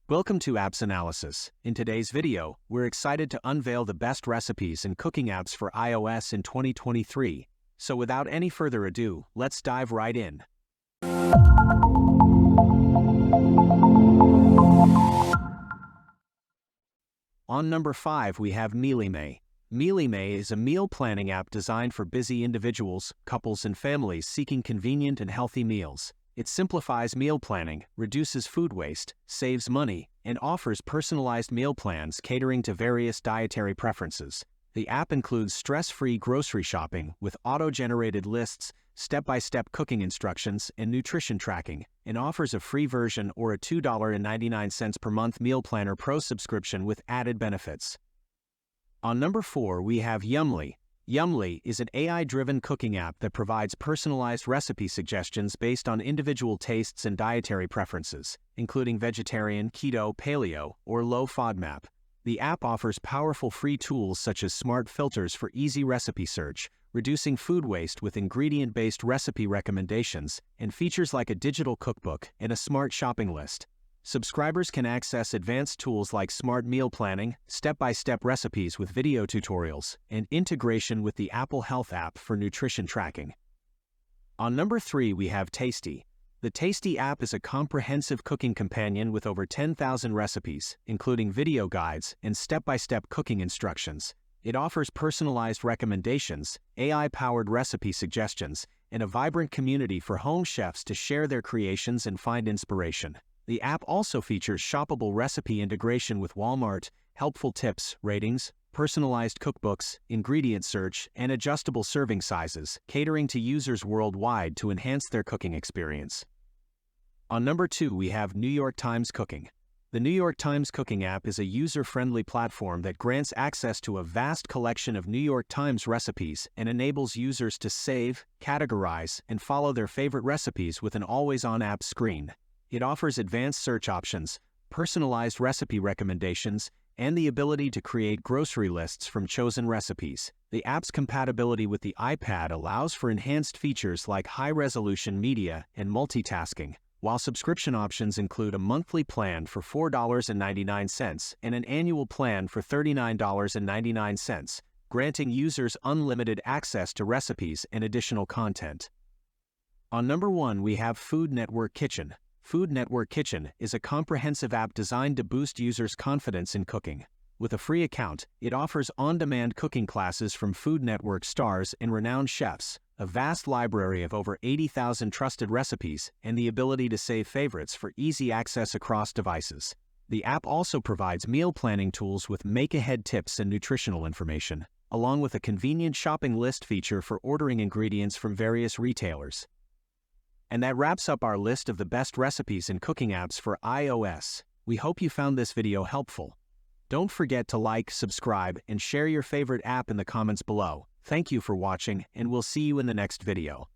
Welcome to Apps Analysis. In today's video, we're excited to unveil the best recipes and cooking apps for iOS in 2023. So without any further ado, let's dive right in. On number 5 we have Meticulously. Meticulously is a meal planning app designed for busy individuals, couples and families seeking convenient and healthy meals. It simplifies meal planning, reduces food waste, saves money, and offers personalized meal plans catering to various dietary preferences. The app includes stress-free grocery shopping with auto-generated lists, step-by-step cooking instructions, and nutrition tracking, and offers a free version or a $2.99 per month Meal Planner Pro subscription with added benefits. On number 4 we have Yumly. Yumly is an AI-driven cooking app that provides personalized recipe suggestions based on individual tastes and dietary preferences, including vegetarian, keto, paleo, or low FODMAP. The app offers powerful free tools such as smart filters for easy recipe search, reducing food waste with ingredient-based recipe recommendations, and features like a digital cookbook and a smart shopping list. Subscribers can access advanced tools like smart meal planning, step-by-step recipes with video tutorials, and integration with the Apple Health app for nutrition tracking. On number 3 we have Tasty. The Tasty app is a comprehensive cooking companion with over 10,000 recipes, including video guides and step-by-step cooking instructions. It offers personalized recommendations, AI-powered recipe suggestions, and a vibrant community for home chefs to share their creations and find inspiration. The app also features shoppable recipe integration with Walmart, helpful tips, ratings, personalized cookbooks, ingredient search, and adjustable serving sizes, catering to users worldwide to enhance their cooking experience. On number 2 we have New York Times Cooking. The New York Times Cooking app is a user-friendly platform that grants access to a vast collection of New York Times recipes and enables users to save, categorize, and follow their favorite recipes with an always-on app screen. It offers advanced search options, personalized recipe recommendations, and the ability to create grocery lists from chosen recipes. The app's compatibility with the iPad allows for enhanced features like high-resolution media and multitasking, while subscription options include a monthly plan for $4.99 and an annual plan for $39.99, granting users unlimited access to recipes and additional content. On number 1 we have Food Network Kitchen. Food Network Kitchen is a comprehensive app designed to boost users' confidence in cooking. With a free account, it offers on-demand cooking classes from Food Network stars and renowned chefs, a vast library of over 80,000 trusted recipes, and the ability to save favorites for easy access across devices. The app also provides meal planning tools with make-ahead tips and nutritional information, along with a convenient shopping list feature for ordering ingredients from various retailers. And that wraps up our list of the best recipes and cooking apps for iOS. We hope you found this video helpful. Don't forget to like, subscribe, and share your favorite app in the comments below. Thank you for watching, and we'll see you in the next video.